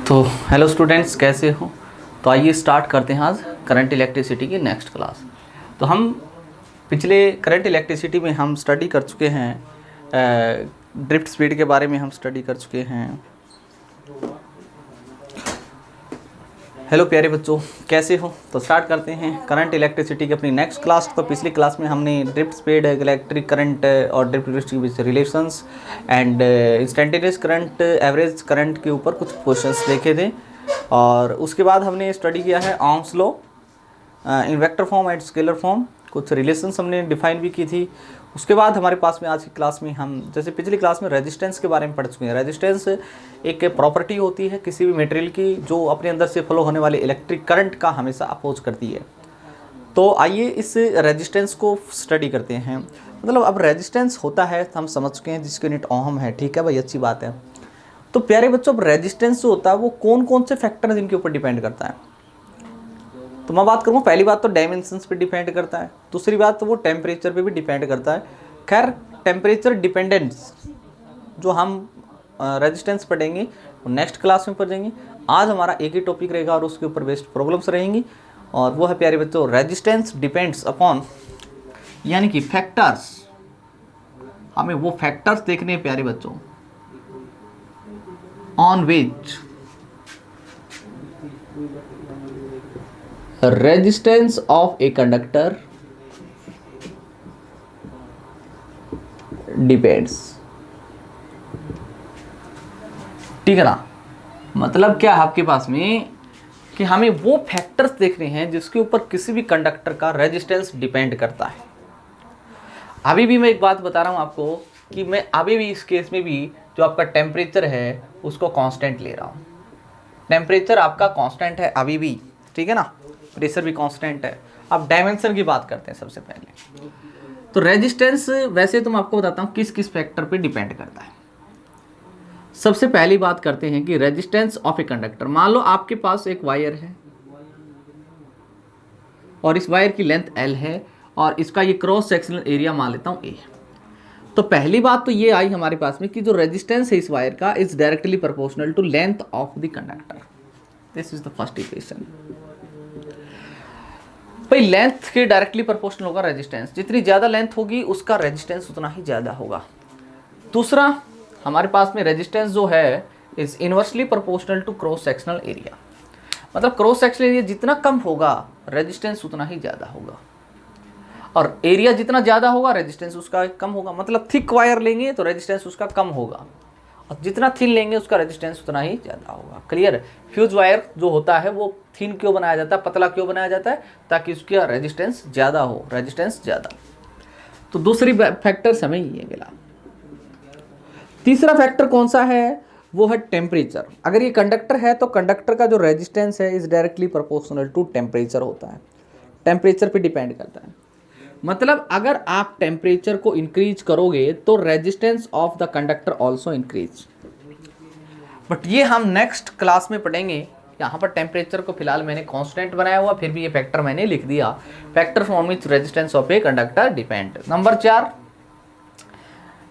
तो hello students, कैसे हो। तो आइए स्टार्ट करते हैं आज करंट इलेक्ट्रिसिटी की नेक्स्ट क्लास। तो हम पिछले करंट इलेक्ट्रिसिटी में हम स्टडी कर चुके हैं, ड्रिफ्ट स्पीड के बारे में हम स्टडी कर चुके हैं। हेलो प्यारे बच्चों, कैसे हो। तो स्टार्ट करते हैं करंट इलेक्ट्रिसिटी की अपनी नेक्स्ट क्लास। तो पिछली क्लास में हमने ड्रिफ्ट स्पीड, इलेक्ट्रिक करंट और ड्रिफ्ट इलेक्ट्रिसिटी के बीच relations and instantaneous current, average current के ऊपर कुछ क्वेश्चंस देखे थे। और उसके बाद हमने स्टडी किया है ohms law in vector form and scalar form, कुछ रिलेशंस हमने डिफाइन भी की थी। उसके बाद हमारे पास में आज की क्लास में हम जैसे पिछली क्लास में रेजिस्टेंस के बारे में पढ़ चुके हैं। रेजिस्टेंस एक प्रॉपर्टी होती है किसी भी मटेरियल की जो अपने अंदर से फ्लो होने वाले इलेक्ट्रिक करंट का हमेशा अपोज करती है। तो आइए इस रेजिस्टेंस को स्टडी करते हैं। मतलब अब रेजिस्टेंस होता है हम समझ चुके हैं, जिसकी यूनिट ओम है। ठीक है भाई, अच्छी बात है। तो प्यारे बच्चों, अब रेजिस्टेंस जो होता है वो कौन कौन से फैक्टर इनके ऊपर डिपेंड करता है। तो मैं बात करूँ, पहली बात तो डायमेंशंस पे डिपेंड करता है। दूसरी बात तो वो टेम्परेचर पे भी डिपेंड करता है। खैर, टेम्परेचर डिपेंडेंस जो हम रेजिस्टेंस पढ़ेंगे वो नेक्स्ट क्लास में पढ़ेंगे। आज हमारा एक ही टॉपिक रहेगा और उसके ऊपर बेस्ड प्रॉब्लम्स रहेंगी, और वो है प्यारे बच्चों रेजिस्टेंस डिपेंड्स अपॉन, यानी कि फैक्टर्स। हमें वो फैक्टर्स देखने हैं प्यारे बच्चों on which resistance of a conductor depends। ठीक है ना। मतलब क्या है आपके पास में कि हमें वो फैक्टर्स देखने हैं जिसके ऊपर किसी भी कंडक्टर का रेजिस्टेंस डिपेंड करता है। अभी भी मैं एक बात बता रहा हूं आपको कि मैं अभी भी इस केस में भी जो आपका टेम्परेचर है उसको कांस्टेंट ले रहा हूं। टेम्परेचर आपका कांस्टेंट है अभी भी, ठीक है ना। प्रेशर भी कांस्टेंट है। अब डायमेंशन की बात करते हैं सबसे पहले। तो रेजिस्टेंस वैसे तो मैं आपको बताता हूं किस किस फैक्टर पे डिपेंड करता है। सबसे पहली बात करते हैं कि रेजिस्टेंस ऑफ ए कंडक्टर। मान लो आपके पास एक वायर है और इस वायर की लेंथ L है और इसका ये क्रॉस सेक्शनल एरिया मान लेता हूं A। तो पहली बात तो ये आई हमारे पास में कि जो रेजिस्टेंस है इस वायर का is directly proportional to length of the conductor. This is the first equation. भाई लेंथ के डायरेक्टली प्रोपोर्शनल होगा रेजिस्टेंस। जितनी ज़्यादा लेंथ होगी उसका रेजिस्टेंस उतना ही ज़्यादा होगा। दूसरा, हमारे पास में रेजिस्टेंस जो है is inversely proportional to cross sectional area. मतलब क्रॉस सेक्शनल एरिया जितना कम होगा रेजिस्टेंस उतना ही ज़्यादा होगा, और एरिया जितना ज़्यादा होगा रेजिस्टेंस उसका कम होगा। मतलब थिक वायर लेंगे तो रेजिस्टेंस उसका कम होगा, और जितना थिन लेंगे उसका रेजिस्टेंस उतना ही ज़्यादा होगा। क्लियर। फ्यूज वायर जो होता है वो थिन क्यों बनाया जाता है, पतला क्यों बनाया जाता है, ताकि उसका रेजिस्टेंस ज़्यादा हो, रेजिस्टेंस ज़्यादा। तो दूसरी फैक्टर्स हमें ये मिला। तीसरा फैक्टर कौन सा है, वो है टेम्परेचर। अगर ये कंडक्टर है तो कंडक्टर का जो रेजिस्टेंस है is directly proportional to temperature होता है। टेम्परेचर पे डिपेंड करता है। मतलब अगर आप टेम्परेचर को इंक्रीज करोगे तो resistance of the conductor also increase. But ये हम नेक्स्ट क्लास में पढ़ेंगे। यहाँ पर टेम्परेचर को फिलहाल मैंने कांस्टेंट बनाया हुआ, फिर भी ये फैक्टर मैंने लिख दिया। Factor from which resistance of a conductor depend. Number 4,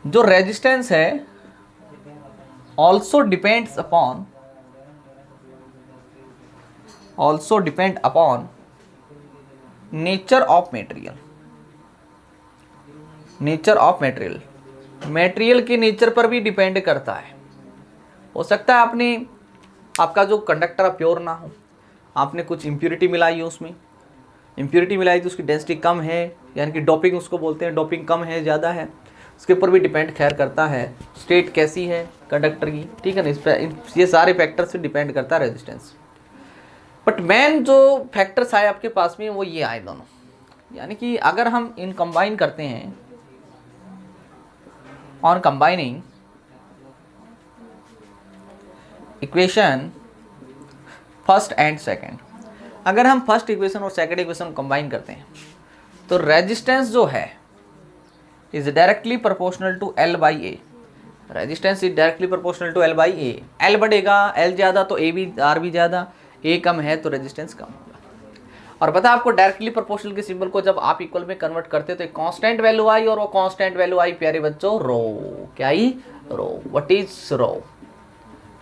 जो रेजिस्टेंस है also depend upon nature of material. Nature of material, material के नेचर पर भी डिपेंड करता है। हो सकता है आपका जो कंडक्टर प्योर ना हो, आपने कुछ इम्प्योरिटी मिलाई हो, उसमें इम्प्योरिटी मिलाई तो उसकी डेंसिटी कम है, यानी कि डोपिंग उसको बोलते हैं। डोपिंग कम है, ज़्यादा है, उसके ऊपर भी डिपेंड खैर करता है। स्टेट कैसी है कंडक्टर की, ठीक है ना। इस पर ये सारे फैक्टर से डिपेंड करता है रेजिस्टेंस। बट मेन जो फैक्टर्स आए आपके पास में वो ये आए दोनों, यानी कि अगर हम इन कंबाइन करते हैं, on combining equation first and second, अगर हम फर्स्ट इक्वेशन और सेकंड इक्वेशन कंबाइन करते हैं तो रेजिस्टेंस जो है is directly proportional to L by A. Resistance is directly proportional to L by A. L बढ़ेगा, L ज़्यादा तो A भी, R भी ज़्यादा, A कम है तो रेजिस्टेंस कम होगा। और पता है आपको डायरेक्टली प्रोपोर्शनल के सिंबल को जब आप इक्वल में कन्वर्ट करते हो तो एक कांस्टेंट वैल्यू आई, और वो कांस्टेंट वैल्यू आई प्यारे बच्चों रो। क्या आई? रो। व्हाट इज रो?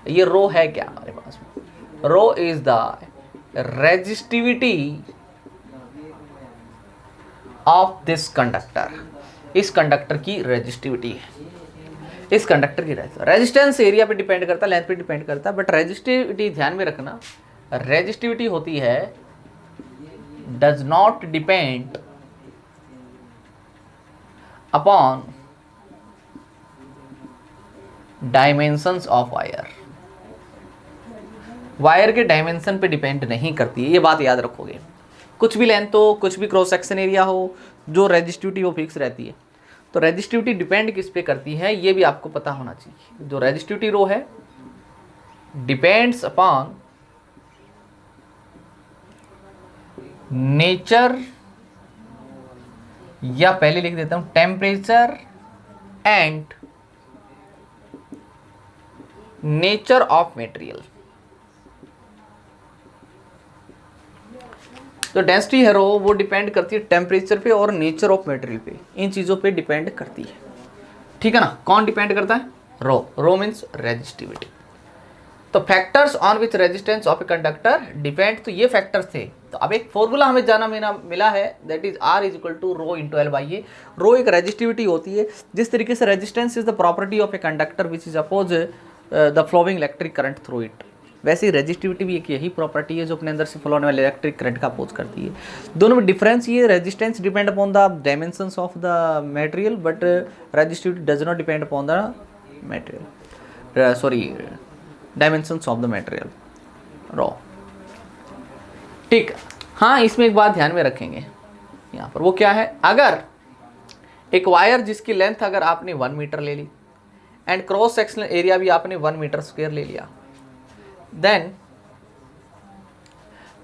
ये रो है क्या हमारे पास में? Rho is the resistivity of this conductor, इस कंडक्टर की रेजिस्टिविटी है, इस कंडक्टर की रेजिस्टेंस एरिया पे डिपेंड करता है, लेंथ पे डिपेंड करता है, बट रेजिस्टिविटी ध्यान में रखना, रेजिस्टिविटी होती है does not depend upon dimensions of wire, wire के डायमेंशन पे डिपेंड नहीं करती है, ये बात याद रखोगे। कुछ भी लेंथ हो, कुछ भी क्रॉस सेक्शन एरिया हो, जो रेजिस्टिविटी वो फिक्स रहती है। तो रेजिस्टिविटी डिपेंड किस पे करती है ये भी आपको पता होना चाहिए। जो रेजिस्टिविटी रो है डिपेंड्स अपॉन नेचर, या पहले लिख देता हूं temperature and nature of material. तो डेंसिटी है रो वो डिपेंड करती है टेम्परेचर पे और नेचर ऑफ मटेरियल पे, इन चीज़ों पे डिपेंड करती है, ठीक है ना। कौन डिपेंड करता है? रो मीन्स रेजिस्टिविटी। तो factors on which resistance of a conductor depend, तो ये फैक्टर्स थे। तो अब एक फॉर्मूला हमें जाना मिला है, that is R is equal to rho into L by a. Rho एक रेजिस्टिविटी होती है, जिस तरीके से resistance is the property of a conductor which is oppose the flowing electric current through it, वैसे ही रेजिस्टिविटी भी एक यही प्रॉपर्टी है जो अपने अंदर से फ्लो होने वाले इलेक्ट्रिक करंट का अपोज करती है। दोनों में डिफरेंस ये, resistance depend upon the dimensions of the material, but resistivity does not depend upon the material, sorry dimensions of the material raw, ठीक। हाँ, इसमें एक बात ध्यान में रखेंगे यहाँ पर, वो क्या है, अगर एक वायर जिसकी लेंथ अगर आपने 1 मीटर ले ली एंड क्रॉस सेक्शनल एरिया भी आपने 1 मीटर स्क्वायर ले लिया, देन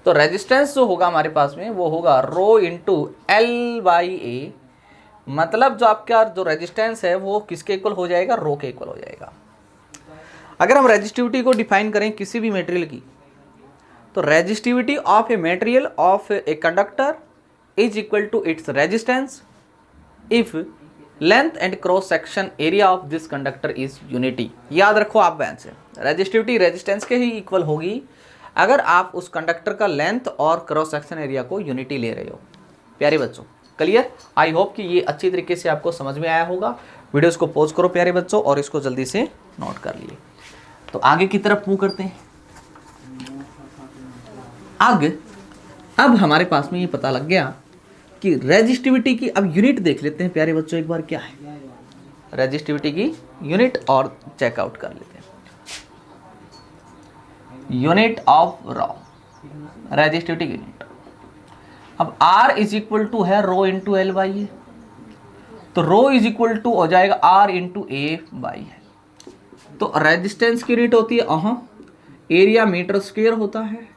तो रेजिस्टेंस जो होगा हमारे पास में वो होगा रो इंटू एल बाई ए, मतलब जो आपका जो रेजिस्टेंस है वो किसके इक्वल हो जाएगा? रो के इक्वल हो जाएगा। अगर हम रेजिस्टिविटी को डिफाइन करें किसी भी मटेरियल की, तो resistivity of a material of a conductor is equal to its resistance if length and cross section area of this conductor is unity. याद रखो आप बैंक से, रेजिस्टिविटी रेजिस्टेंस के ही इक्वल होगी अगर आप उस कंडक्टर का लेंथ और क्रॉस सेक्शन एरिया को यूनिटी ले रहे हो। प्यारे बच्चों, क्लियर? आई होप कि ये अच्छी तरीके से आपको समझ में आया होगा। वीडियोस को पॉज करो प्यारे बच्चों और इसको जल्दी से नोट कर लिए। तो आगे की तरफ मूव करते हैं। अब हमारे पास में ये पता लग गया कि रेजिस्टिविटी की अब यूनिट देख लेते हैं प्यारे बच्चों एक बार, क्या है रेजिस्टिविटी की यूनिट और चेकआउट कर लेते हैं। यूनिट ऑफ रॉ, रेजिस्टिविटी की यूनिट। अब R इज इक्वल टू है रो इंटू एल बाई ए, तो रो इज इक्वल टू हो जाएगा R इंटू ए बाई है। तो रेजिस्टेंस की यूनिट होती है एरिया मीटर स्क्वायर होता है,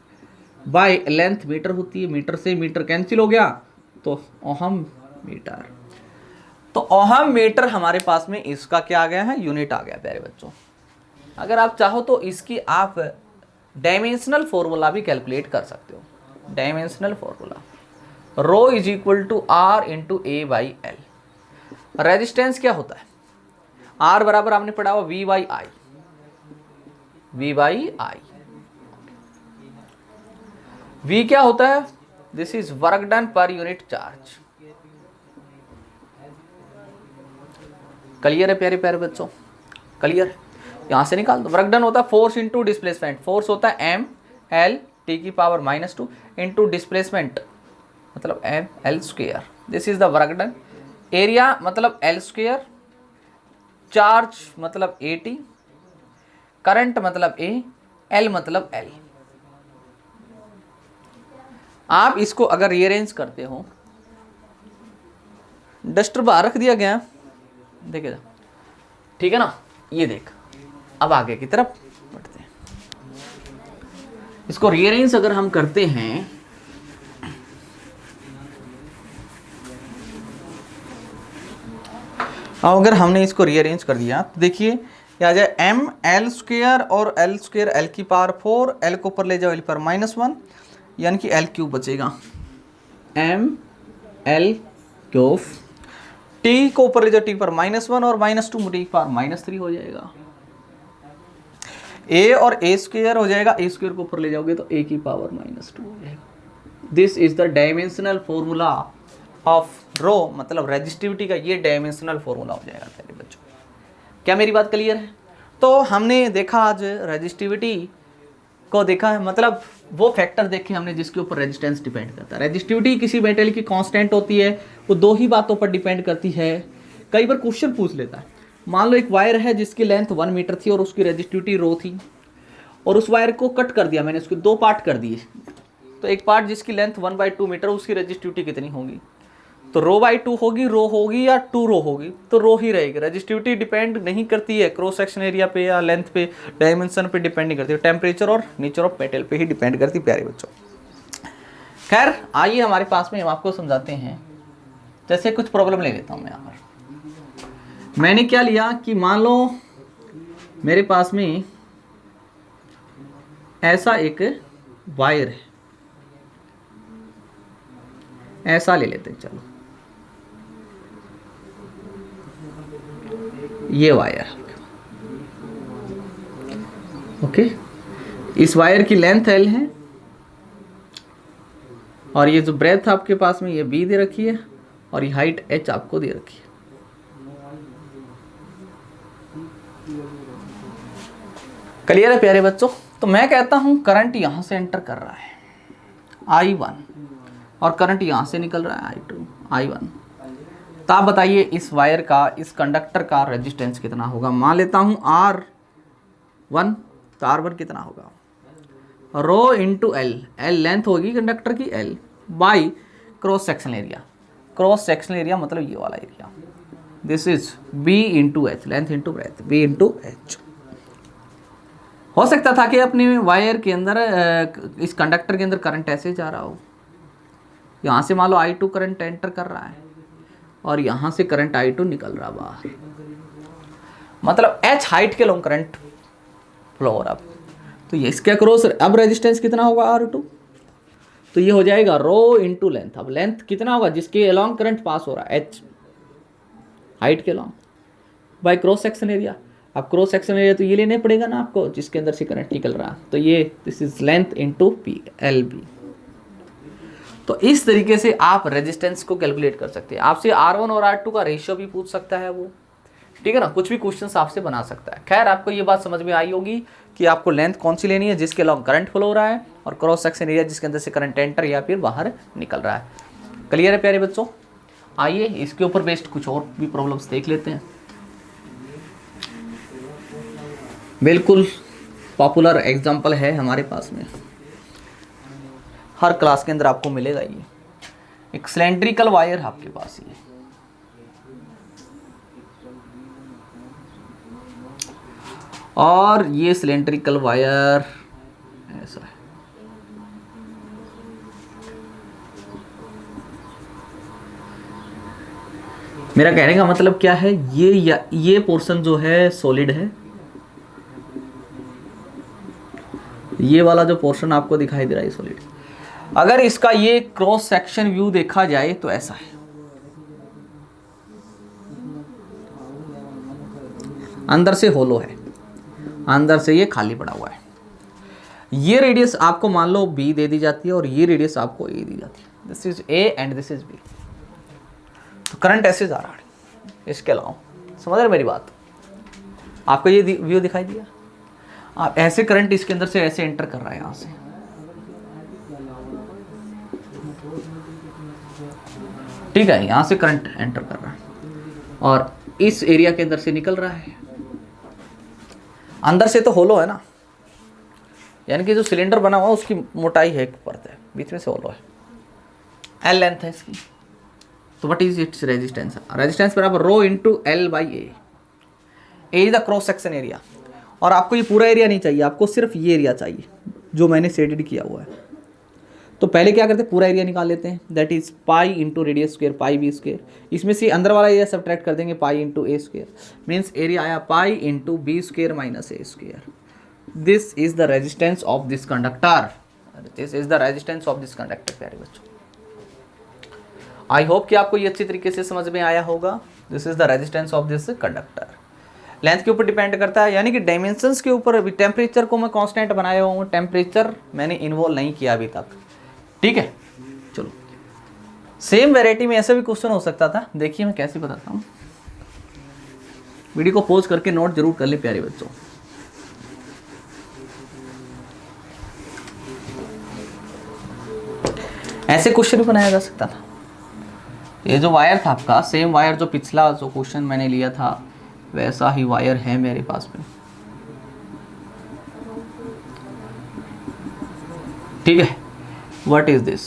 बाय लेंथ मीटर होती है, मीटर से मीटर कैंसिल हो गया तो ओहम मीटर। तो ओहम मीटर हमारे पास में इसका क्या आ गया है? यूनिट आ गया प्यारे बच्चों। अगर आप चाहो तो इसकी आप डायमेंशनल फॉर्मूला भी कैलकुलेट कर सकते हो। Dimensional formula rho is equal to R into A by L. Resistance क्या होता है? R बराबर आपने पढ़ा हुआ V by I, V by I. V क्या होता है? This is work done per unit charge. Clear है प्यारे प्यारे बच्चों? क्लियर? यहां से निकाल दो। वर्क डन होता है फोर्स इंटू डिस्प्लेसमेंट। फोर्स होता है एम एल टी की पावर -2 इंटू डिस्प्लेसमेंट मतलब M L square. This is the work done. Area मतलब एल स्क्वेयर, चार्ज मतलब ए टी, करंट मतलब ए, एल मतलब एल। आप इसको अगर रीअरेंज करते हो, डस्टर बाहर रख दिया गया, देखिए ठीक है ना, ये देख। अब आगे की तरफ बढ़ते हैं। इसको रीअरेंज अगर हम करते हैं, अगर हमने इसको रीअरेंज कर दिया तो देखिए आ जाए एम एल स्क्वेयर और एल स्क्वेयर एल की पावर 4, एल को ऊपर ले जाओ एल पर -1, यानी कि एल क्यूब बचेगा। एम एल क्यूब, टी को ऊपर ले जाओ टी पर -1 और -2 टी पर -3 हो जाएगा। ए और ए स्क्वायर हो जाएगा, ए स्क्वायर को ऊपर ले जाओगे तो ए की पावर -2 हो जाएगा। This is the dimensional formula of rho, मतलब रेजिस्टिविटी का ये डायमेंशनल फॉर्मूला हो जाएगा प्यारे बच्चों। क्या मेरी बात क्लियर है? तो हमने देखा आज रेजिस्टिविटी को देखा है, मतलब वो फैक्टर देखे हमने जिसके ऊपर रेजिस्टेंस डिपेंड करता है। रेजिस्टिविटी किसी मेटेरियल की कांस्टेंट होती है, वो दो ही बातों पर डिपेंड करती है। कई बार क्वेश्चन पूछ लेता है, मान लो एक वायर है जिसकी लेंथ 1 मीटर थी और उसकी रेजिस्टिविटी रो थी, और उस वायर को कट कर दिया मैंने, उसके दो पार्ट कर दिए, तो एक पार्ट जिसकी लेंथ 1/2 मीटर, उसकी रेजिस्टिविटी कितनी होगी? तो रो/2 होगी, रो होगी या 2 रो होगी? तो रो ही रहेगी। रेजिस्टिविटी डिपेंड नहीं करती है क्रॉस सेक्शन एरिया पे या लेंथ पे, डायमेंशन पे डिपेंड नहीं करती है, टेम्परेचर और नेचर ऑफ मेटल पे ही डिपेंड करती है प्यारे बच्चों। खैर आइए हमारे पास में हम आपको समझाते हैं। जैसे कुछ प्रॉब्लम ले लेता हूँ मैं यहाँ पर। मैंने क्या लिया कि मान लो मेरे पास में ऐसा एक वायर है, ऐसा ले लेते हैं, चलो ये वायर, ओके। इस वायर की लेंथ L है और ये जो ब्रेथ आपके पास में ये B दे रखी है और ये हाइट H आपको दे रखी है। क्लियर है प्यारे बच्चों? तो मैं कहता हूं करंट यहां से एंटर कर रहा है I1 और करंट यहां से निकल रहा है I2, I1। तो आप बताइए इस वायर का, इस कंडक्टर का रेजिस्टेंस कितना होगा? मान लेता हूं R1, तो R1 कितना होगा? Rho into L, L length होगी कंडक्टर की L by cross section area. Cross section area मतलब ये वाला area, this is B into H, length into breadth, B into H। हो सकता था कि अपने वायर के अंदर, इस कंडक्टर के अंदर करंट ऐसे जा रहा हो, यहाँ से मान लो I2 करंट एंटर कर रहा है और यहाँ से करंट I2 निकल रहा बाहर, मतलब H हाइट के लॉन्ग करंट फ्लो हो रहा। तो ये इसके क्रॉस अब रेजिस्टेंस कितना होगा R2? तो ये हो जाएगा रो इंटू लेंथ। अब लेंथ कितना होगा जिसके अलॉन्ग करंट पास हो रहा है? H हाइट के along by cross section area. अब क्रॉस सेक्शन एरिया तो ये लेने पड़ेगा ना आपको जिसके अंदर से करंट निकल रहा है, तो ये this is length into P LB। तो इस तरीके से आप रेजिस्टेंस को कैलकुलेट कर सकते हैं। आपसे R1 और R2 का रेशियो भी पूछ सकता है वो, ठीक है ना, कुछ भी क्वेश्चंस आपसे बना सकता है। खैर आपको ये बात समझ में आई होगी कि आपको लेंथ कौन सी लेनी है जिसके अलॉन्ग करंट फ्लो हो रहा है, और क्रॉस सेक्शन एरिया जिसके अंदर से करंट एंटर या फिर बाहर निकल रहा है। क्लियर है प्यारे बच्चों? आइए इसके ऊपर बेस्ड कुछ और भी प्रॉब्लम्स देख लेते हैं। बिल्कुल पॉपुलर एग्जाम्पल है हमारे पास में, हर क्लास के अंदर आपको मिलेगा। ये एक सिलेंड्रिकल वायर आपके पास ये, और ये सिलेंड्रिकल वायर ऐसा है। मेरा कहने का मतलब क्या है, ये पोर्शन जो है सॉलिड है, ये वाला जो पोर्शन आपको दिखाई दे रहा है सॉलिड। अगर इसका ये क्रॉस सेक्शन व्यू देखा जाए तो ऐसा है, अंदर से होलो है, अंदर से ये खाली पड़ा हुआ है। ये रेडियस आपको मान लो B दे दी जाती है और ये रेडियस आपको A दी जाती है, this is A and this is B। तो करंट ऐसे जा रहा है इसके अलावा, समझ रहे मेरी बात? आपको ये व्यू दिखाई दिया? आप ऐसे करंट इसके अंदर से ऐसे एंटर कर रहा है, यहाँ से ठीक है, यहाँ से करंट एंटर कर रहा है और इस एरिया के अंदर से निकल रहा है। अंदर से तो होलो है ना, यानी कि जो सिलेंडर बना हुआ उसकी मोटाई है, एक परत है, बीच में से होलो है, L लेंथ है इसकी। तो what is its resistance? Resistance बराबर rho into L by A। Is the cross section area, और आपको ये पूरा एरिया नहीं चाहिए, आपको सिर्फ ये एरिया चाहिए जो मैंने शेडेड किया हुआ है। तो पहले क्या करते हैं, पूरा एरिया निकाल लेते हैं, that is pi into radius square pi B square. इसमें से अंदर वाला एरिया सब्ट्रैक्ट कर देंगे, pi into A square, means area आया pi into B square minus A square. This is the resistance of this conductor, this is the resistance of this conductor. प्यारे बच्चों, I hope कि आपको ये अच्छी तरीके से समझ में आया होगा। This is the resistance of this conductor. Length के ऊपर डिपेंड करता है, यानी कि डायमेंशंस के ऊपर। अभी टेम्परेचर को मैं कांस्टेंट बनाया हूँ, टेम्परेचर मैंने इन्वॉल्व नहीं किया अभी तक, ठीक है। चलो, सेम वैरायटी में ऐसा भी क्वेश्चन हो सकता था। देखिए मैं कैसे बताता हूँ, वीडियो को पॉज करके नोट जरूर कर ले प्यारे बच्चों। ऐसे क्वेश्चन भी बनाया जा सकता था। ये जो वायर था आपका, सेम वायर जो पिछला जो क्वेश्चन मैंने लिया था वैसा ही वायर है मेरे पास में, ठीक है। What is this?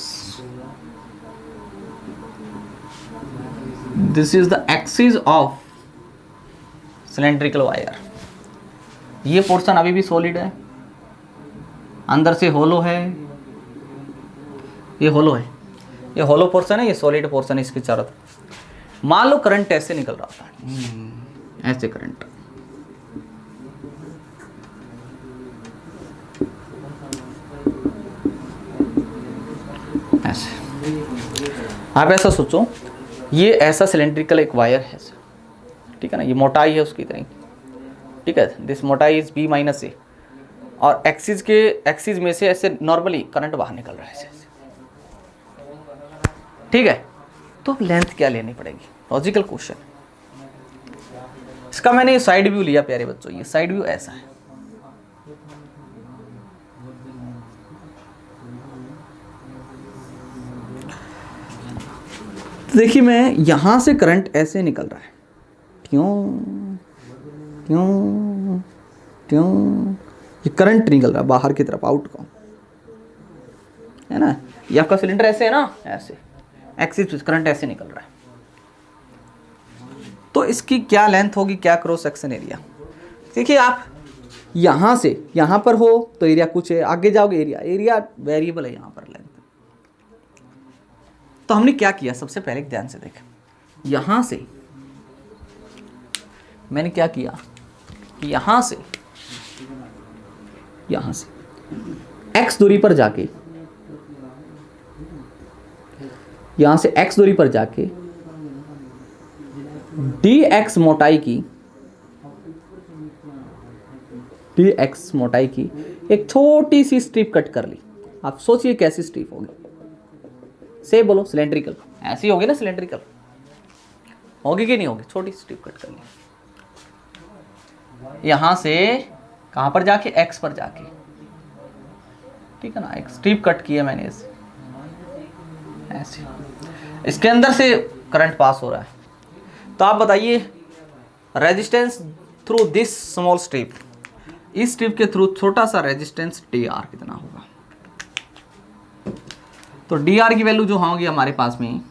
This is the axis of cylindrical wire. ये पोर्शन अभी भी सॉलिड है, अंदर से होलो है, ये होलो है, ये होलो पोर्शन है, ये सॉलिड पोर्शन है इसके चारों तरफ। मान लो करंट ऐसे निकल रहा था, ऐसे करंट, ऐसे। आप ऐसा सोचो, ये ऐसा सिलेंड्रिकल एक वायर है, ठीक है ना, ये मोटाई है उसकी इतनी, ठीक है। दिस मोटाई इज बी माइनस ए, और एक्सिस में से ऐसे नॉर्मली करंट बाहर निकल रहा है ऐसे, ठीक है। तो लेंथ क्या लेनी पड़ेगी? Logical question. इसका मैंने साइड व्यू लिया प्यारे बच्चों, ये साइड व्यू ऐसा है, देखिए मैं यहां से करंट ऐसे निकल रहा है, क्यों क्यों क्यों? ये करंट निकल रहा है बाहर की तरफ, आउट का, है ना। ये आपका सिलेंडर ऐसे है ना, ऐसे एक्सिस करंट ऐसे निकल रहा है। तो इसकी क्या लेंथ होगी, क्या क्रॉस सेक्शन एरिया? देखिए आप यहां से यहां पर हो तो एरिया कुछ है, आगे जाओगे एरिया वेरिएबल है यहां पर लेंथ। तो हमने क्या किया, सबसे पहले ध्यान से देखें, यहां से मैंने क्या किया कि यहां से x दूरी पर जाके, यहां से x दूरी पर जाके dx मोटाई की एक छोटी सी स्ट्रिप कट कर ली। आप सोचिए कैसी स्ट्रिप होगी, से बोलो सिलेंड्रिकल, ऐसी होगी ना, सिलेंड्रिकल होगी कि नहीं होगी? छोटी स्ट्रिप कट कर ली यहां से, कहां पर जाके, x पर जाके, ठीक है ना। एक स्ट्रिप कट की है मैंने ऐसे, इसके अंदर से करंट पास हो रहा है। तो आप बताइए resistance through this small strip, इस स्ट्रिप के थ्रू छोटा सा रेजिस्टेंस dr कितना होगा? तो dr की वैल्यू जो होगी हमारे पास में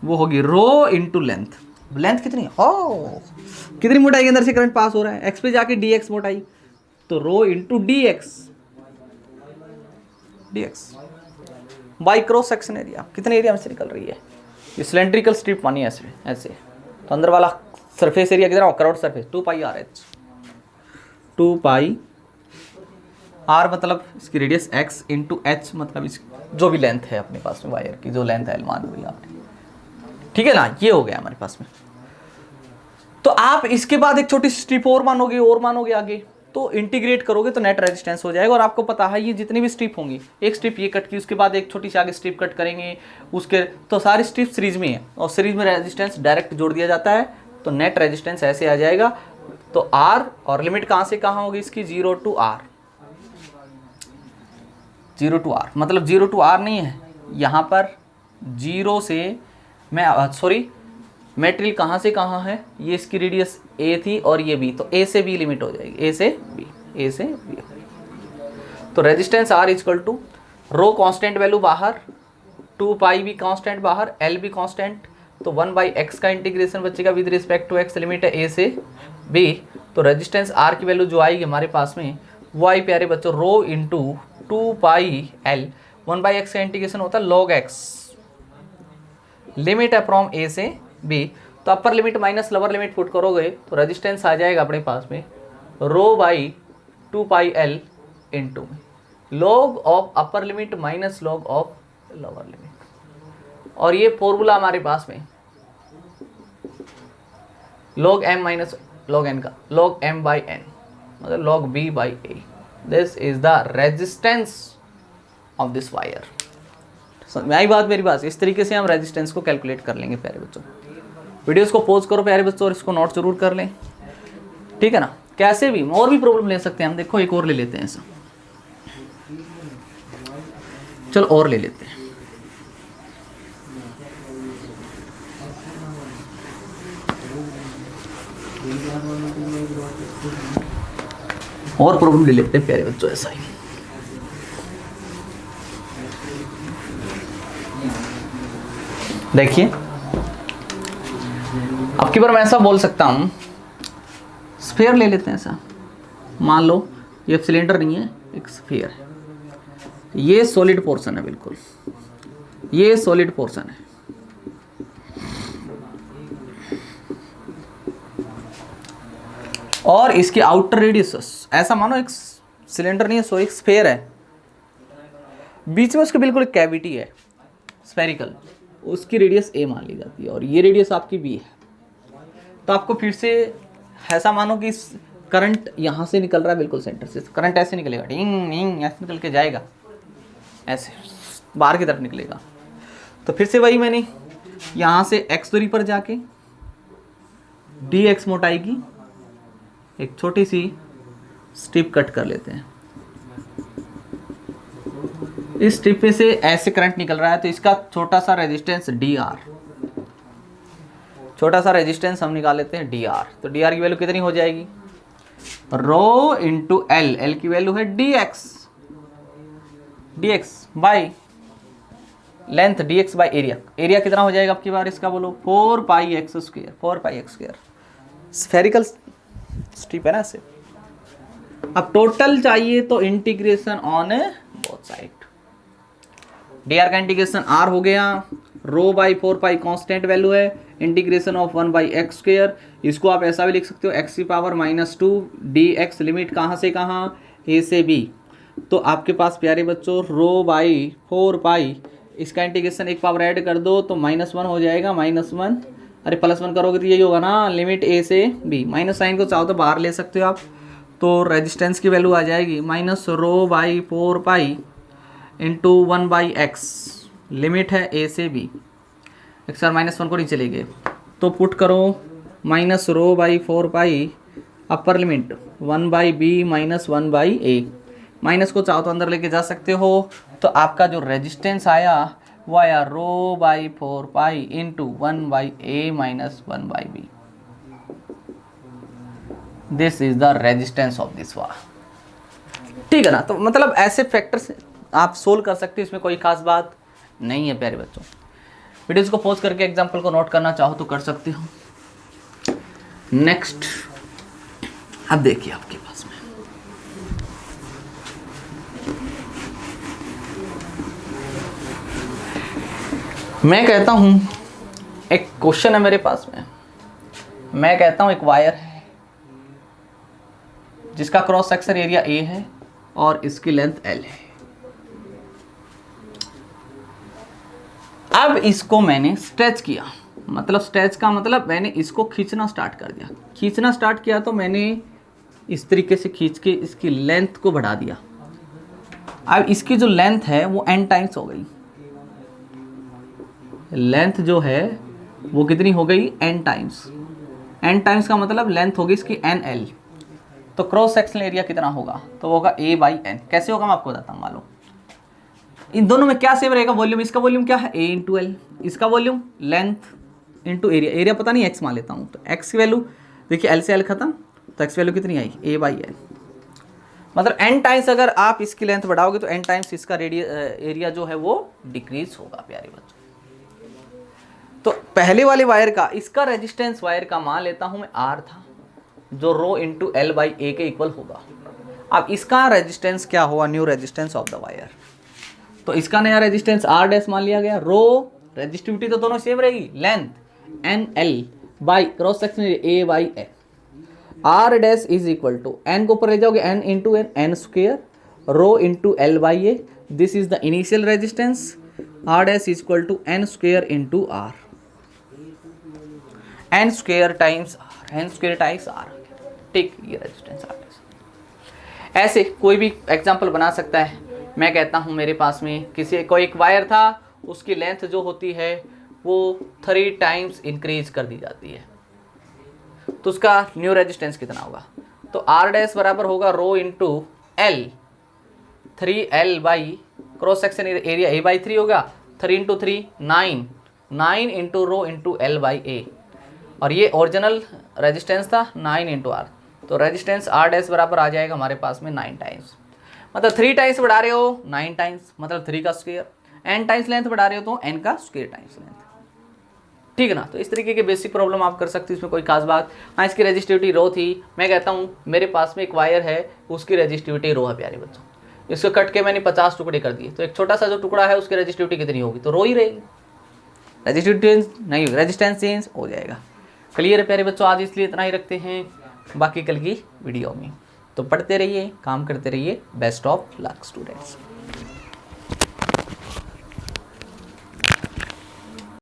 वो होगी रो इंटू लेंथ। लेंथ कितनी है? कितनी मोटाई के अंदर से करंट पास हो रहा है? x पे जाके dx मोटाई, तो rho into dx by cross section area. कितने एरिया में से निकल रही है? ये सिलेंड्रिकल स्ट्रिप मानी है ऐसे, तो अंदर वाला सरफेस एरिया कितना? Curved surface 2 pi r h, 2 pi r मतलब इसकी रेडियस x इंटू एच, मतलब इस जो भी लेंथ है अपने पास में वायर की, जो लेंथ है मान लो आपने, ठीक है ना। ये हो गया हमारे पास में। तो आप इसके बाद एक छोटी स्ट्रिप और मानोगे आगे, तो इंटीग्रेट करोगे तो नेट रेजिस्टेंस हो जाएगा। और आपको पता है ये जितनी भी स्ट्रिप होंगी, एक स्ट्रिप ये कट की, उसके बाद एक छोटी सी आगे स्ट्रिप कट करेंगे, उसके तो सारी स्ट्रिप सीरीज में है, और सीरीज में रेजिस्टेंस डायरेक्ट जोड़ दिया जाता है, तो नेट रेजिस्टेंस ऐसे आ जाएगा। तो R, और लिमिट कहाँ से कहाँ होगी इसकी? 0 to R, 0 to R, मतलब 0 to R नहीं है यहाँ पर, 0 से मैं सॉरी मेटेरियल कहाँ से कहाँ है, ये इसकी रेडियस A थी और ये B, तो A से B लिमिट हो जाएगी, A से B। तो resistance R equal to rho constant value बाहर, 2 पाई भी कांस्टेंट बाहर, L भी कांस्टेंट, तो 1/x का इंटीग्रेशन बचेगा with respect to x, limit है A से B। तो रेजिस्टेंस R की वैल्यू जो आएगी हमारे पास में वो आई प्यारे बच्चों rho into 2 pi L, 1/x का इंटीग्रेशन होता है log x, लिमिट है फ्रॉम A से B। तो upper limit minus lower limit put करोगे तो रेजिस्टेंस आ जाएगा अपने पास में rho by 2 pi L into log of upper limit minus log of lower limit. और ये फॉर्मूला हमारे पास में log m minus log n का log m by n मतलब log b by a. This is the resistance of this wire. समझ में आई बात मेरी? बात इस तरीके से हम रेजिस्टेंस को कैलकुलेट कर लेंगे प्यारे बच्चों. वीडियोस को पॉज करो प्यारे बच्चों और इसको नोट जरूर कर लें, ठीक है ना. कैसे भी और भी प्रॉब्लम ले सकते हैं हम. देखो एक और ले लेते हैं ऐसा, चलो और ले लेते हैं. और प्रॉब्लम ले लेते हैं प्यारे बच्चों ऐसा ही. देखिए अब की बार मैं ऐसा बोल सकता हूं, स्फीयर ले लेते हैं ऐसा. मान लो ये सिलेंडर नहीं है, एक स्फीयर है. ये सॉलिड पोर्शन है, बिल्कुल ये सॉलिड पोर्शन है. और इसकी आउटर रेडियस ऐसा मानो एक सिलेंडर नहीं है, सो एक स्फीयर है. बीच में उसके बिल्कुल एक कैविटी है स्फेरिकल, उसकी रेडियस a मान ली जाती है और ये रेडियस आपकी b है. तो आपको फिर से ऐसा मानो कि करंट यहाँ से निकल रहा है, बिल्कुल सेंटर से. करंट ऐसे निकलेगा, टिंग टिंग ऐसे निकल के जाएगा, ऐसे बाहर की तरफ निकलेगा. तो फिर से वही मैंने यहाँ से x दूरी पर जाके dx मोटाई की एक छोटी सी स्ट्रिप कट कर लेते हैं. इस स्ट्रिप में से ऐसे करंट निकल रहा है, तो इसका छोटा सा रेजिस्टेंस dr, छोटा सा रेजिस्टेंस हम निकाल लेते हैं dr. तो dr की वैल्यू कितनी हो जाएगी? रो इंटू एल. एल की वैल्यू है dx by length, dx by area. Area कितना हो जाएगा आपकी बार इसका बोलो? 4πx square. 4πx square spherical strip है ना ऐसे. अब टोटल चाहिए तो integration on both side. dr का इंटीग्रेशन r हो गया, रो बाई 4π कांस्टेंट वैल्यू है, इंटीग्रेशन ऑफ 1/x स्क्वायर. इसको आप ऐसा भी लिख सकते हो x की पावर -2 dx. लिमिट कहाँ से कहाँ? a से b. तो आपके पास प्यारे बच्चों रो बाई 4π, इसका इंटीग्रेशन एक पावर ऐड कर दो तो -1 हो जाएगा. -1 अरे +1 करोगे तो यही होगा ना, लिमिट a से b. माइनस साइन को चाहो तो बाहर ले सकते हो आप. तो रेजिस्टेंस की वैल्यू आ जाएगी -rho by 4π into 1/x. Limit है a से b. एक सर -1 को नहीं चलेंगे तो पुट करो -rho by 4π upper limit 1/b minus 1/a. Minus को चाहो तो अंदर लेके जा सकते हो. तो आपका जो रेजिस्टेंस आया वो आया rho by 4π into 1/a minus 1/b. This is the resistance of this wire. ठीक है ना. तो मतलब ऐसे फैक्टर्स आप सोल्व कर सकते हो, इसमें कोई खास बात नहीं है प्यारे बच्चों. वीडियोस को पॉज करके एग्जांपल को नोट करना चाहो तो कर सकते हो. नेक्स्ट अब देखिए आपके पास में मैं कहता हूं एक क्वेश्चन है मेरे पास में. मैं कहता हूं एक वायर है जिसका क्रॉस सेक्शन एरिया a है और इसकी लेंथ l है. अब इसको मैंने स्ट्रेच किया, मतलब स्ट्रेच का मतलब मैंने इसको खींचना स्टार्ट कर दिया. खींचना स्टार्ट किया तो मैंने इस तरीके से खींच के इसकी लेंथ को बढ़ा दिया. अब इसकी जो लेंथ है वो n टाइम्स हो गई. लेंथ जो है वो कितनी हो गई? n times. n टाइम्स का मतलब लेंथ होगी इसकी nl. तो क्रॉस सेक्शनल एरिया कितना होगा? तो होगा a बाई n. कैसे होगा मैं आपको बताता हूँ. मान लो इन दोनों में क्या सेम रहेगा? वॉल्यूम. इसका वॉल्यूम क्या है? a into l. इसका volume length into area. Area पता नहीं x मान लेता हूँ. तो x की वैल्यू देखिए l से l खत्म, तो x वैल्यू कितनी आई? a by n. मतलब n टाइम्स अगर आप इसकी लेंथ बढ़ाओगे तो n टाइम्स इसका एरिया जो है वो डिक्रीज होगा प्यारे बच्चों. तो पहले वाले वायर का इसका रेजिस्टेंस वायर का मान लेता हूं मैं r था, जो रो इंटू एल बाई ए के इक्वल होगा. अब इसका रेजिस्टेंस क्या हुआ? New resistance of the wire. तो इसका नया रेजिस्टेंस r डैश मान लिया गया. रो रेजिस्टिविटी तो दोनों सेम रहेगी, length N L by cross section A by N. r dash is equal to n को ऊपर ले जाओगे n into N, N square rho into L by A. This is the initial resistance. r dash is equal to n square into r. n square times r. n square times r ठीक, ये resistance r dash. ऐसे कोई भी example बना सकता है। मैं कहता हूँ मेरे पास में किसी कोई एक वायर था, उसकी लेंथ जो होती है वो 3 टाइम्स इंक्रीज कर दी जाती है, तो उसका न्यू रेजिस्टेंस कितना होगा? तो आर डैश बराबर होगा rho into l, 3L by cross section area A by 3 होगा, 3 into 3 9, 9 into rho into L by a, और ये ओरिजिनल रेजिस्टेंस था 9 इंटू आर, तो रेजिस्टेंस आर डैश बराबर आ जाएगा हमारे पास में 9 टाइम्स, मतलब 3 टाइम्स बढ़ा रहे हो 9 टाइम्स, मतलब 3 का स्क्वायर, n टाइम्स लेंथ बढ़ा रहे हो तो n का स्क्वायर टाइम्स लेंथ, ठीक है ना। तो इस तरीके के बेसिक प्रॉब्लम आप कर सकते हो, इसमें कोई खास बात। हाँ, इसकी रेजिस्टिविटी रो थी, मैं कहता हूँ मेरे पास में एक वायर है, उसकी रेजिस्टिविटी रो है प्यारे बच्चों, इसको कट के मैंने 50 टुकड़े कर दिए, तो एक छोटा सा जो टुकड़ा है उसकी रेजिस्टिविटी कितनी होगी? तो रो ही रहेगी, रेजिस्टिविटी नहीं होगी, रेजिस्टेंस चेंज हो जाएगा। क्लियर है प्यारे बच्चों? आज इसलिए इतना ही रखते हैं, बाकी कल की वीडियो में। तो पढ़ते रहिए, काम करते रहिए। Best of luck students.